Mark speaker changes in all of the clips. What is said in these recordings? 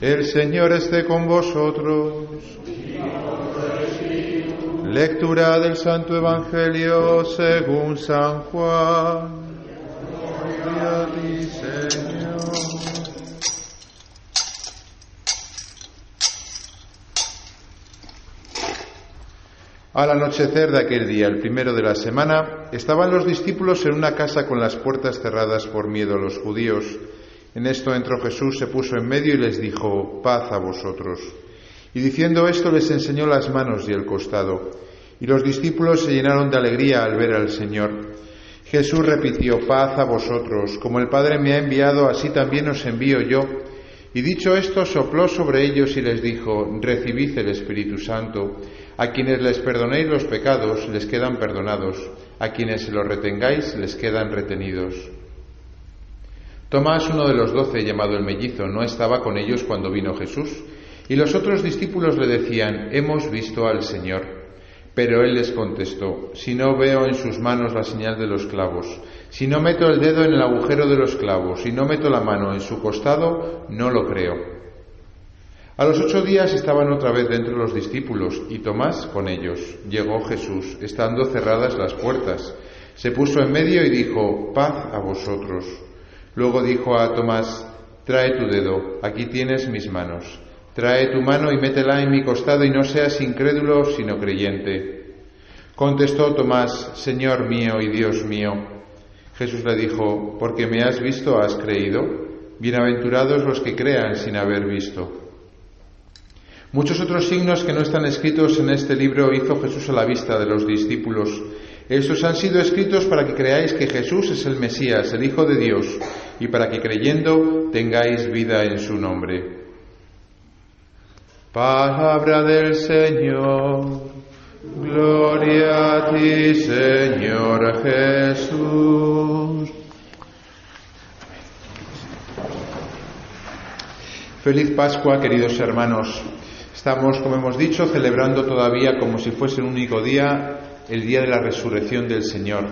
Speaker 1: El Señor esté con vosotros. Lectura del Santo Evangelio según San Juan. Gloria a ti, Señor. Al anochecer de aquel día, el primero de la semana, estaban los discípulos en una casa con las puertas cerradas por miedo a los judíos. En esto entró Jesús, se puso en medio y les dijo: paz a vosotros. Y diciendo esto les enseñó las manos y el costado. Y los discípulos se llenaron de alegría al ver al Señor. Jesús repitió: paz a vosotros. Como el Padre me ha enviado, así también os envío yo. Y dicho esto, sopló sobre ellos y les dijo: recibid el Espíritu Santo. A quienes les perdonéis los pecados, les quedan perdonados. A quienes se los retengáis, les quedan retenidos. Tomás, uno de los 12, llamado el mellizo, no estaba con ellos cuando vino Jesús. Y los otros discípulos le decían: hemos visto al Señor. Pero él les contestó: si no veo en sus manos la señal de los clavos, si no meto el dedo en el agujero de los clavos, si no meto la mano en su costado, no lo creo. A los 8 días estaban otra vez dentro los discípulos, y Tomás con ellos. Llegó Jesús, estando cerradas las puertas. Se puso en medio y dijo: paz a vosotros. Luego dijo a Tomás: trae tu dedo, aquí tienes mis manos. Trae tu mano y métela en mi costado, y no seas incrédulo, sino creyente. Contestó Tomás: Señor mío y Dios mío. Jesús le dijo: porque me has visto, has creído. Bienaventurados los que crean sin haber visto. Muchos otros signos que no están escritos en este libro hizo Jesús a la vista de los discípulos. Estos han sido escritos para que creáis que Jesús es el Mesías, el Hijo de Dios, y para que creyendo tengáis vida en su nombre. Palabra del Señor. Gloria a ti, Señor Jesús. Feliz Pascua, queridos hermanos. Estamos, como hemos dicho, celebrando todavía como si fuese el único día, el día de la resurrección del Señor.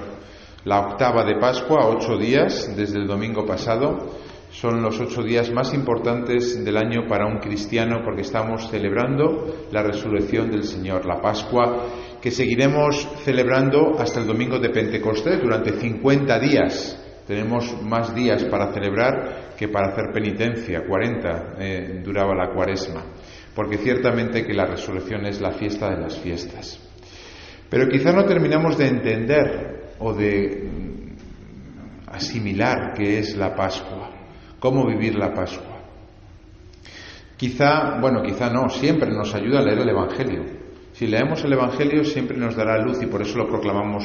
Speaker 1: La octava de Pascua, 8 días desde el domingo pasado. Son los 8 días más importantes del año para un cristiano, porque estamos celebrando la resurrección del Señor, la Pascua, que seguiremos celebrando hasta el domingo de Pentecostés durante 50 días. Tenemos más días para celebrar que para hacer penitencia. 40 duraba la Cuaresma, porque ciertamente que la resurrección es la fiesta de las fiestas. Pero quizá no terminamos de entender o de asimilar qué es la Pascua. ¿Cómo vivir la Pascua? Quizá no, siempre nos ayuda a leer el Evangelio. Si leemos el Evangelio siempre nos dará luz, y por eso lo proclamamos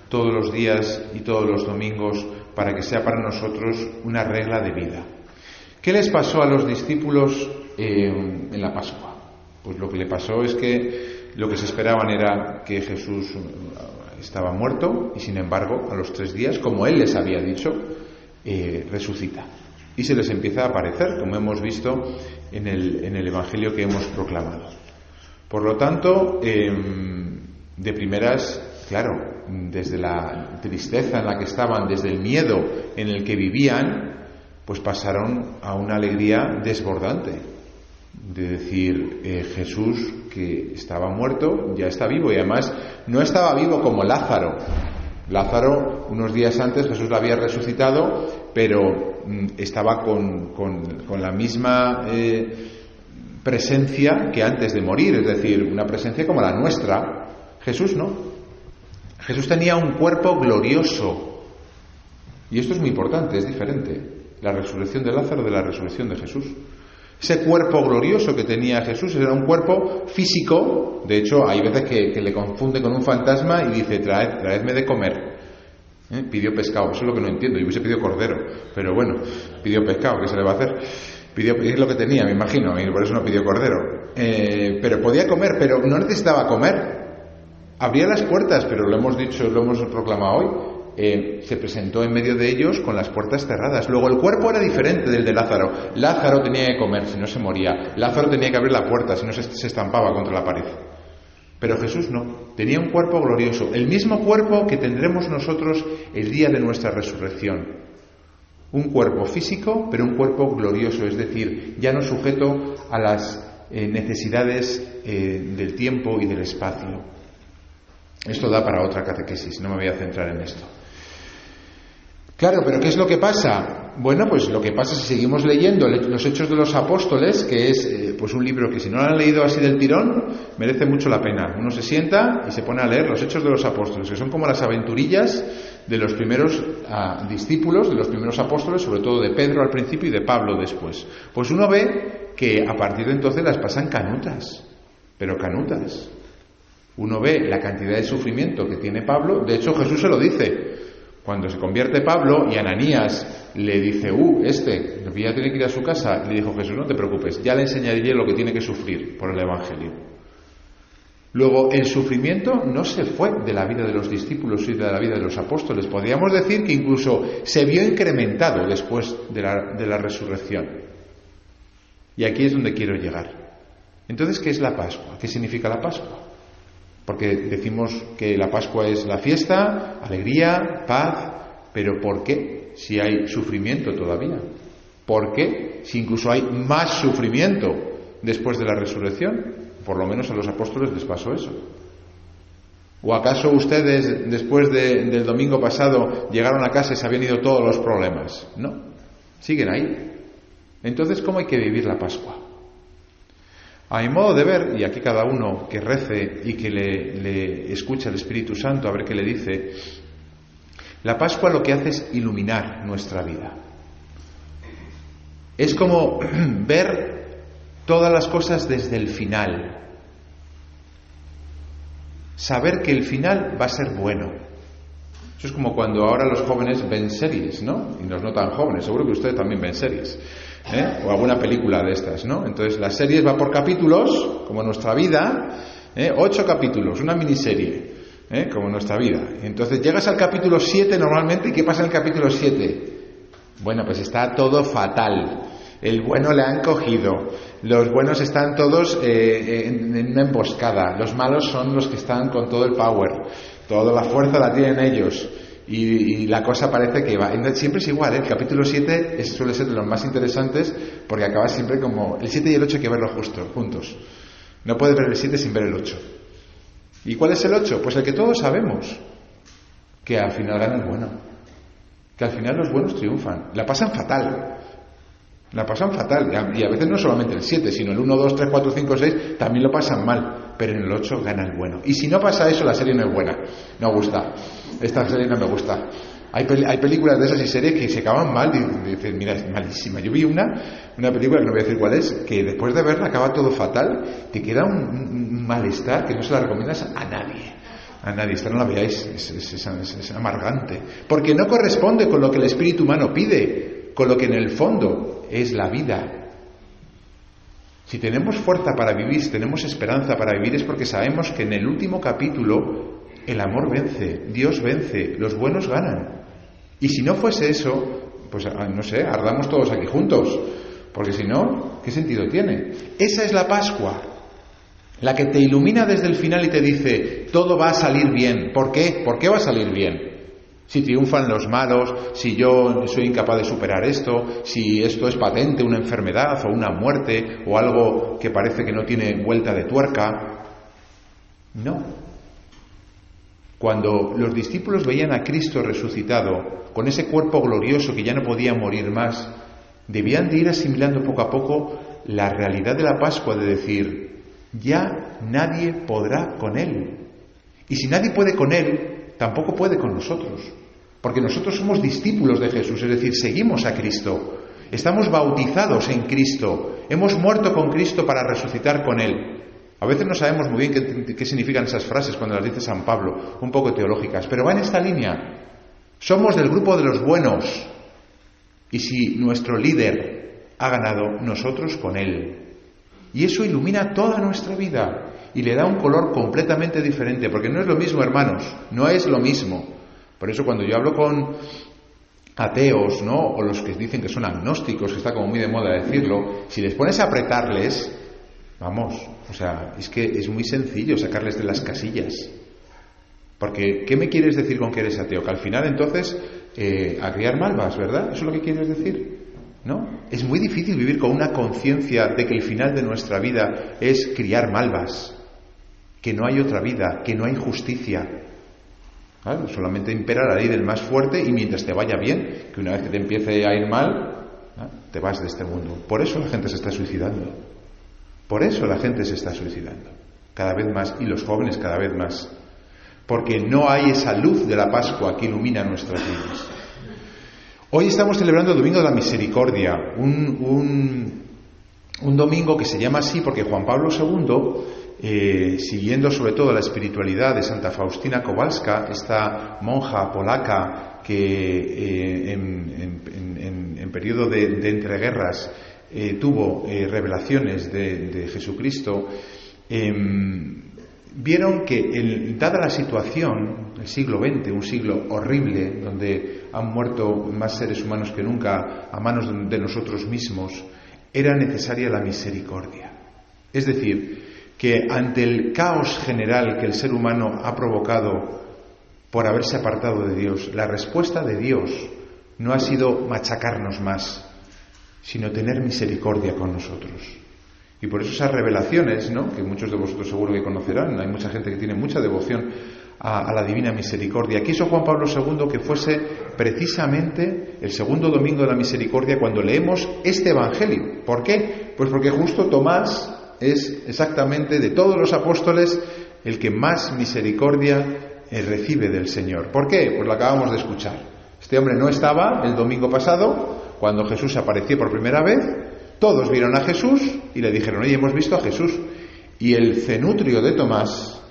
Speaker 1: todos los días y todos los domingos, para que sea para nosotros una regla de vida. ¿Qué les pasó a los discípulos en la Pascua? Pues lo que le pasó es que lo que se esperaban era que Jesús estaba muerto, y sin embargo, a los 3 días, como Él les había dicho, resucita. Y se les empieza a aparecer, como hemos visto en el Evangelio que hemos proclamado. Por lo tanto, de primeras, claro, desde la tristeza en la que estaban, desde el miedo en el que vivían, pues pasaron a una alegría desbordante. De decir, Jesús, que estaba muerto, ya está vivo. Y además no estaba vivo como Lázaro. Lázaro, unos días antes, Jesús lo había resucitado, pero estaba con la misma presencia que antes de morir, es decir, una presencia como la nuestra. Jesús no. Jesús tenía un cuerpo glorioso. Y esto es muy importante, es diferente. La resurrección de Lázaro de la resurrección de Jesús. Ese cuerpo glorioso que tenía Jesús era un cuerpo físico. De hecho, hay veces que le confunde con un fantasma y dice: traedme de comer. Pidió pescado, eso es lo que no entiendo. Yo hubiese pedido cordero, pero bueno, pidió pescado, ¿qué se le va a hacer? Es lo que tenía, me imagino, y por eso no pidió cordero. Pero podía comer, pero no necesitaba comer. Abría las puertas, pero lo hemos dicho, lo hemos proclamado hoy. Se presentó en medio de ellos con las puertas cerradas. Luego el cuerpo era diferente del de Lázaro. Lázaro tenía que comer, si no se moría. Lázaro tenía que abrir la puerta, si no se estampaba contra la pared. Pero Jesús no, tenía un cuerpo glorioso, el mismo cuerpo que tendremos nosotros el día de nuestra resurrección. Un cuerpo físico, pero un cuerpo glorioso, es decir, ya no sujeto a las necesidades del tiempo y del espacio. Esto da para otra catequesis, no me voy a centrar en esto. Claro, pero ¿qué es lo que pasa? Bueno, pues lo que pasa si seguimos leyendo los Hechos de los Apóstoles, que es pues un libro que si no lo han leído así del tirón, merece mucho la pena. Uno se sienta y se pone a leer los Hechos de los Apóstoles, que son como las aventurillas de los primeros discípulos, de los primeros apóstoles, sobre todo de Pedro al principio y de Pablo después. Pues uno ve que a partir de entonces las pasan canutas, pero canutas. Uno ve la cantidad de sufrimiento que tiene Pablo. De hecho, Jesús se lo dice. Cuando se convierte Pablo y Ananías le dice, ya tiene que ir a su casa, le dijo Jesús, no te preocupes, ya le enseñaré lo que tiene que sufrir por el Evangelio. Luego, el sufrimiento no se fue de la vida de los discípulos y de la vida de los apóstoles. Podríamos decir que incluso se vio incrementado después de la resurrección. Y aquí es donde quiero llegar. Entonces, ¿qué es la Pascua? ¿Qué significa la Pascua? Porque decimos que la Pascua es la fiesta, alegría, paz, pero ¿por qué si hay sufrimiento todavía? ¿Por qué si incluso hay más sufrimiento después de la resurrección? Por lo menos a los apóstoles les pasó eso. ¿O acaso ustedes después del domingo pasado llegaron a casa y se habían ido todos los problemas? No, siguen ahí. Entonces, ¿cómo hay que vivir la Pascua? A mi modo de ver, y aquí cada uno que rece y que le escucha al Espíritu Santo a ver qué le dice, la Pascua lo que hace es iluminar nuestra vida. Es como ver todas las cosas desde el final. Saber que el final va a ser bueno. Eso es como cuando ahora los jóvenes ven series, ¿no? Y los no tan jóvenes, seguro que ustedes también ven series. O alguna película de estas, ¿no? Entonces las series van por capítulos, como nuestra vida, 8 capítulos, una miniserie, como nuestra vida. Entonces llegas al capítulo 7 normalmente, ¿y qué pasa en el capítulo 7? Bueno, pues está todo fatal. El bueno le han cogido, los buenos están todos en una emboscada, los malos son los que están con todo el power, toda la fuerza la tienen ellos. Y la cosa parece que va. Siempre es igual, ¿eh? El capítulo 7 suele ser de los más interesantes porque acaba siempre como... El 7 y el 8 hay que verlo juntos. No puedes ver el 7 sin ver el 8. ¿Y cuál es el 8? Pues el que todos sabemos. Que al final gana el bueno. Que al final los buenos triunfan. La pasan fatal. Y a veces no solamente el 7, sino el 1, 2, 3, 4, 5, 6 también lo pasan mal, pero en el 8 gana el bueno. Y si no pasa eso, la serie no es buena, no gusta. Esta serie no me gusta. Hay películas de esas y series que se acaban mal y dices, mira, es malísima. Yo vi una película, que no voy a decir cuál es, que después de verla acaba todo fatal, te queda un malestar que no se la recomiendas a nadie. Esta no la veáis, es amargante, porque no corresponde con lo que el espíritu humano pide, con lo que en el fondo es la vida. Si tenemos fuerza para vivir, si tenemos esperanza para vivir, es porque sabemos que en el último capítulo el amor vence, Dios vence, los buenos ganan. Y si no fuese eso, pues no sé, ardamos todos aquí juntos, porque si no, ¿qué sentido tiene? Esa es la Pascua, la que te ilumina desde el final y te dice, todo va a salir bien. ¿Por qué? ¿Por qué va a salir bien? Si triunfan los malos, si yo soy incapaz de superar esto, si esto es patente, una enfermedad o una muerte o algo que parece que no tiene vuelta de tuerca. No. Cuando los discípulos veían a Cristo resucitado, con ese cuerpo glorioso que ya no podía morir más, debían de ir asimilando poco a poco la realidad de la Pascua, de decir, ya nadie podrá con Él. Y si nadie puede con Él, tampoco puede con nosotros, porque nosotros somos discípulos de Jesús, es decir, seguimos a Cristo, estamos bautizados en Cristo, hemos muerto con Cristo para resucitar con Él. A veces no sabemos muy bien qué significan esas frases cuando las dice San Pablo, un poco teológicas, pero va en esta línea. Somos del grupo de los buenos, y si nuestro líder ha ganado, nosotros con Él. Y eso ilumina toda nuestra vida y le da un color completamente diferente, porque no es lo mismo, hermanos, no es lo mismo. Por eso cuando yo hablo con ateos, ¿no?, o los que dicen que son agnósticos, que está como muy de moda decirlo, si les pones a apretarles, vamos, o sea, es que es muy sencillo sacarles de las casillas. Porque, ¿qué me quieres decir con que eres ateo? Que al final, entonces, a criar malvas, ¿verdad? ¿Eso es lo que quieres decir? ¿No? Es muy difícil vivir con una conciencia de que el final de nuestra vida es criar malvas, que no hay otra vida, que no hay justicia. ¿Vale? Solamente impera la ley del más fuerte y mientras te vaya bien, que una vez que te empiece a ir mal, te vas de este mundo. Por eso la gente se está suicidando. Por eso la gente se está suicidando. Cada vez más, y los jóvenes cada vez más. Porque no hay esa luz de la Pascua que ilumina nuestras vidas. Hoy estamos celebrando el Domingo de la Misericordia, un domingo que se llama así porque Juan Pablo II, siguiendo sobre todo la espiritualidad de Santa Faustina Kowalska, esta monja polaca que en periodo de entreguerras tuvo revelaciones de Jesucristo, vieron que, dada la situación, el siglo XX, un siglo horrible, donde han muerto más seres humanos que nunca a manos de nosotros mismos, era necesaria la misericordia. Es decir, que ante el caos general que el ser humano ha provocado por haberse apartado de Dios, la respuesta de Dios no ha sido machacarnos más, sino tener misericordia con nosotros. Y por eso esas revelaciones, ¿no?, que muchos de vosotros seguro que conocerán, hay mucha gente que tiene mucha devoción a la Divina Misericordia. Quiso Juan Pablo II que fuese precisamente el segundo domingo de la Misericordia cuando leemos este Evangelio. ¿Por qué? Pues porque justo Tomás es exactamente de todos los apóstoles el que más misericordia recibe del Señor. ¿Por qué? Pues lo acabamos de escuchar. Este hombre no estaba el domingo pasado cuando Jesús apareció por primera vez. Todos vieron a Jesús y le dijeron: oye, hemos visto a Jesús. Y el cenutrio de Tomás,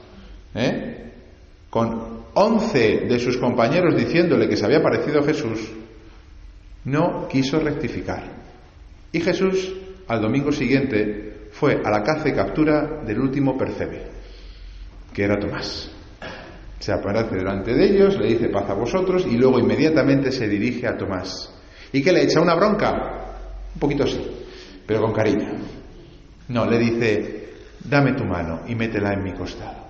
Speaker 1: con 11 de sus compañeros diciéndole que se había parecido a Jesús, no quiso rectificar. Y Jesús, al domingo siguiente, fue a la caza y captura del último percebe, que era Tomás. Se aparece delante de ellos, le dice: paz a vosotros, y luego inmediatamente se dirige a Tomás. ¿Y qué le echa? ¿Una bronca? Un poquito sí, pero con cariño. No, le dice: dame tu mano y métela en mi costado.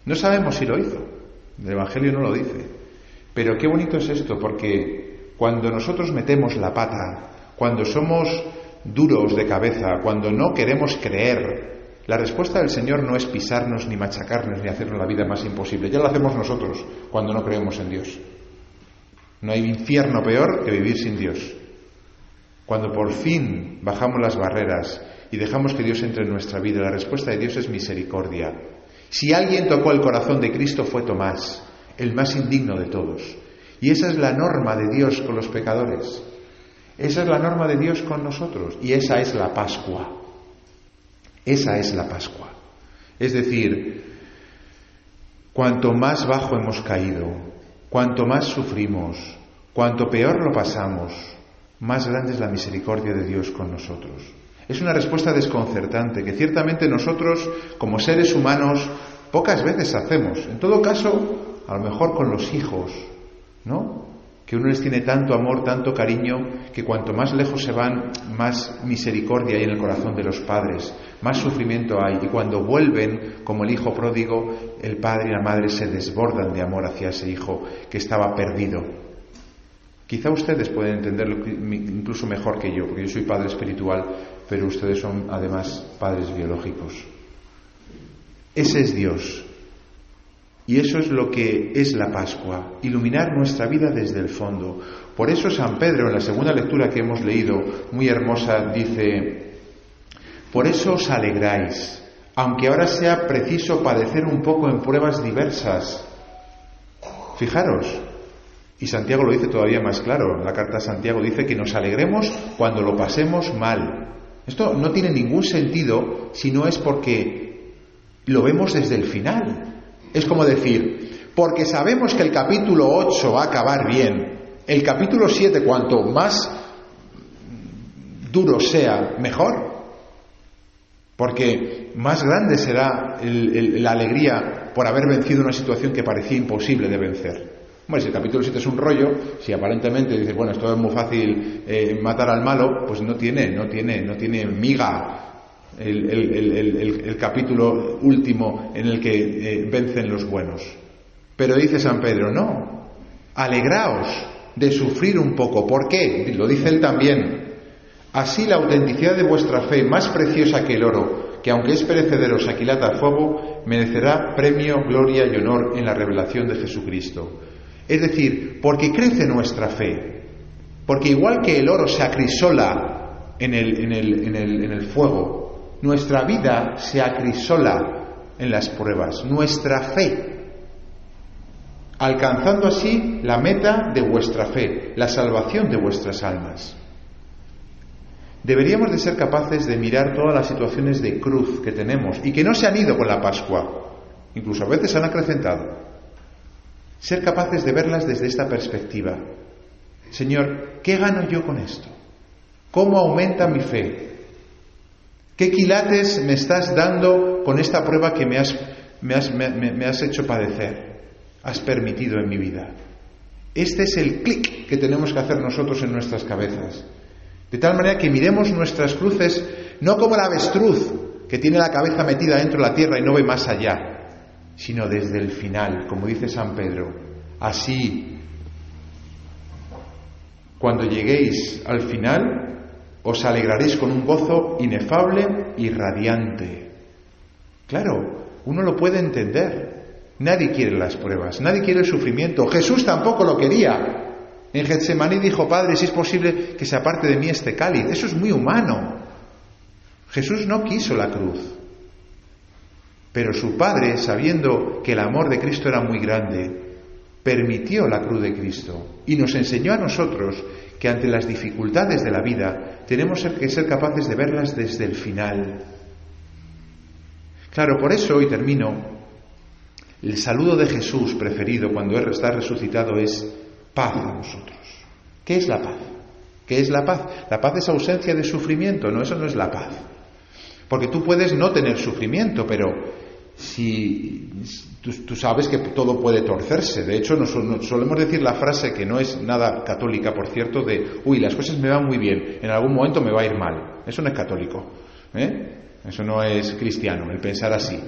Speaker 1: No sabemos si lo hizo, el Evangelio no lo dice, pero qué bonito es esto, porque cuando nosotros metemos la pata, cuando somos duros de cabeza, cuando no queremos creer, la respuesta del Señor no es pisarnos, ni machacarnos, ni hacernos la vida más imposible. Ya lo hacemos nosotros cuando no creemos en Dios. No hay infierno peor que vivir sin Dios. Cuando por fin bajamos las barreras y dejamos que Dios entre en nuestra vida, la respuesta de Dios es misericordia. Si alguien tocó el corazón de Cristo fue Tomás, el más indigno de todos. Y esa es la norma de Dios con los pecadores. Esa es la norma de Dios con nosotros. Y esa es la Pascua. Esa es la Pascua. Es decir, cuanto más bajo hemos caído, cuanto más sufrimos, cuanto peor lo pasamos, más grande es la misericordia de Dios con nosotros. Es una respuesta desconcertante que ciertamente nosotros, como seres humanos, pocas veces hacemos. En todo caso, a lo mejor con los hijos, ¿no?, que uno les tiene tanto amor, tanto cariño, que cuanto más lejos se van, más misericordia hay en el corazón de los padres, más sufrimiento hay. Y cuando vuelven, como el hijo pródigo, el padre y la madre se desbordan de amor hacia ese hijo que estaba perdido. Quizá ustedes pueden entenderlo incluso mejor que yo, porque yo soy padre espiritual, pero ustedes son además padres biológicos. Ese es Dios. Y eso es lo que es la Pascua, iluminar nuestra vida desde el fondo. Por eso San Pedro, en la segunda lectura que hemos leído, muy hermosa, dice: por eso os alegráis, aunque ahora sea preciso padecer un poco en pruebas diversas. Fijaros, y Santiago lo dice todavía más claro, la carta a Santiago dice que nos alegremos cuando lo pasemos mal. Esto no tiene ningún sentido si no es porque lo vemos desde el final. Es como decir, porque sabemos que el capítulo 8 va a acabar bien, el capítulo 7, cuanto más duro sea, mejor. Porque más grande será la alegría por haber vencido una situación que parecía imposible de vencer. Bueno, si el capítulo 7 es un rollo, si aparentemente dices, bueno, esto es muy fácil matar al malo, pues no tiene miga el capítulo último en el que vencen los buenos. Pero dice San Pedro, no, alegraos de sufrir un poco. ¿Por qué? Lo dice él también. Así la autenticidad de vuestra fe, más preciosa que el oro, que aunque es perecedero se aquilata al fuego, merecerá premio, gloria y honor en la revelación de Jesucristo. Es decir, porque crece nuestra fe, porque igual que el oro se acrisola en el fuego, nuestra vida se acrisola en las pruebas, nuestra fe, alcanzando así la meta de vuestra fe, la salvación de vuestras almas. Deberíamos de ser capaces de mirar todas las situaciones de cruz que tenemos y que no se han ido con la Pascua, incluso a veces se han acrecentado. Ser capaces de verlas desde esta perspectiva. Señor, ¿qué gano yo con esto? ¿Cómo aumenta mi fe? ¿Qué quilates me estás dando con esta prueba que me has hecho padecer? Has permitido en mi vida. Este es el clic que tenemos que hacer nosotros en nuestras cabezas. De tal manera que miremos nuestras cruces no como el avestruz que tiene la cabeza metida dentro de la tierra y no ve más allá, sino desde el final, como dice San Pedro. Así, cuando lleguéis al final, os alegraréis con un gozo inefable y radiante. Claro, uno lo puede entender. Nadie quiere las pruebas, nadie quiere el sufrimiento. Jesús tampoco lo quería. En Getsemaní dijo, Padre, si es posible que se aparte de mí este cáliz. Eso es muy humano. Jesús no quiso la cruz. Pero su Padre, sabiendo que el amor de Cristo era muy grande, permitió la cruz de Cristo y nos enseñó a nosotros que ante las dificultades de la vida tenemos que ser capaces de verlas desde el final. Claro, por eso, y termino, el saludo de Jesús preferido cuando Él está resucitado es paz a vosotros. ¿Qué es la paz? ¿Qué es la paz? La paz es ausencia de sufrimiento, no, eso no es la paz. Porque tú puedes no tener sufrimiento, pero si tú sabes que todo puede torcerse. De hecho, nos solemos decir la frase, que no es nada católica, por cierto, de uy, las cosas me van muy bien, en algún momento me va a ir mal. Eso no es católico, eso no es cristiano, el pensar así.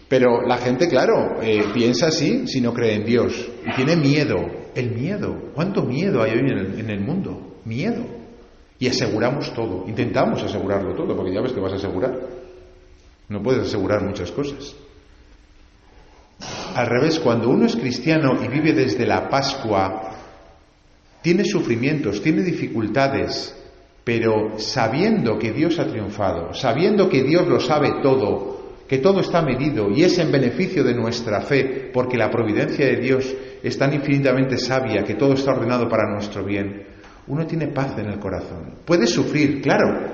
Speaker 1: Pero la gente, claro, piensa así si no cree en Dios y tiene miedo. El miedo, ¿cuánto miedo hay hoy en el mundo? Miedo. Y aseguramos todo, intentamos asegurarlo todo, porque ya ves que vas a asegurar. No puedes asegurar muchas cosas. Al revés, cuando uno es cristiano y vive desde la Pascua, tiene sufrimientos, tiene dificultades, pero sabiendo que Dios ha triunfado, sabiendo que Dios lo sabe todo, que todo está medido y es en beneficio de nuestra fe, porque la providencia de Dios es tan infinitamente sabia que todo está ordenado para nuestro bien, uno tiene paz en el corazón. Puede sufrir, claro,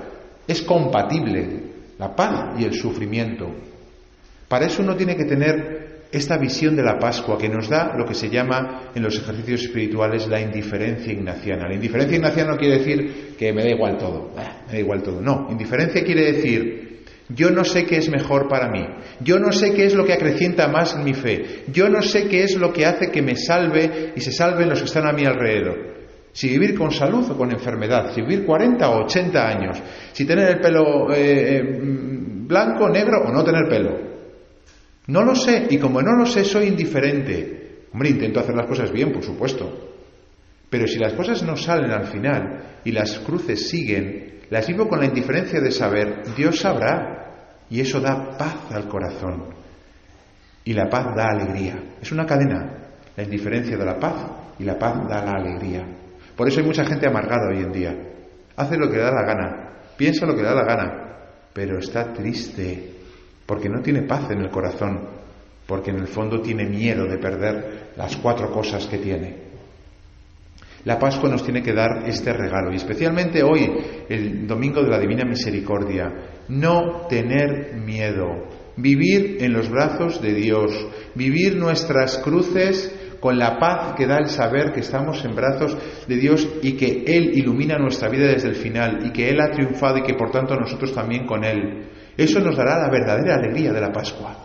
Speaker 1: es compatible la paz y el sufrimiento. Para eso uno tiene que tener esta visión de la Pascua que nos da lo que se llama en los ejercicios espirituales la indiferencia ignaciana. La indiferencia ignaciana no quiere decir que me da igual todo, me da igual todo. No, indiferencia quiere decir yo no sé qué es mejor para mí, yo no sé qué es lo que acrecienta más mi fe, yo no sé qué es lo que hace que me salve y se salven los que están a mi alrededor. Si vivir con salud o con enfermedad, si vivir 40 o 80 años, si tener el pelo blanco, negro o no tener pelo. No lo sé, y como no lo sé, soy indiferente. Hombre, intento hacer las cosas bien, por supuesto. Pero si las cosas no salen al final y las cruces siguen, las vivo con la indiferencia de saber, Dios sabrá. Y eso da paz al corazón. Y la paz da alegría. Es una cadena. La indiferencia da la paz y la paz da la alegría. Por eso hay mucha gente amargada hoy en día. Hace lo que le da la gana, piensa lo que le da la gana, pero está triste porque no tiene paz en el corazón, porque en el fondo tiene miedo de perder las 4 cosas que tiene. La Pascua nos tiene que dar este regalo, y especialmente hoy, el Domingo de la Divina Misericordia, no tener miedo, vivir en los brazos de Dios, vivir nuestras cruces con la paz que da el saber que estamos en brazos de Dios y que Él ilumina nuestra vida desde el final y que Él ha triunfado y que por tanto nosotros también con Él. Eso nos dará la verdadera alegría de la Pascua.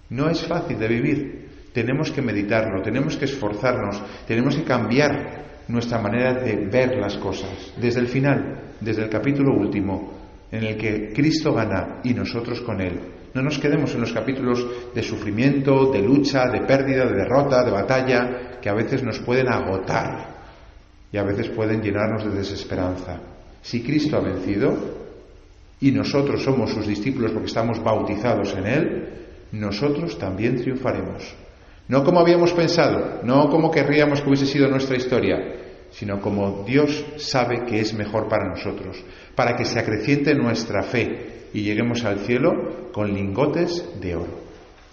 Speaker 1: No es fácil de vivir, tenemos que meditarlo, tenemos que esforzarnos, tenemos que cambiar nuestra manera de ver las cosas, desde el final, desde el capítulo último, en el que Cristo gana y nosotros con Él. No nos quedemos en los capítulos de sufrimiento, de lucha, de pérdida, de derrota, de batalla, que a veces nos pueden agotar y a veces pueden llenarnos de desesperanza. Si Cristo ha vencido y nosotros somos sus discípulos porque estamos bautizados en Él, nosotros también triunfaremos. No como habíamos pensado, no como querríamos que hubiese sido nuestra historia, sino como Dios sabe que es mejor para nosotros, para que se acreciente nuestra fe y lleguemos al cielo con lingotes de oro.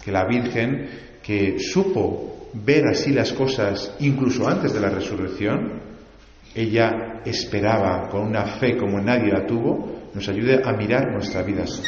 Speaker 1: Que la Virgen, que supo ver así las cosas incluso antes de la resurrección, ella esperaba con una fe como nadie la tuvo, nos ayude a mirar nuestra vida así.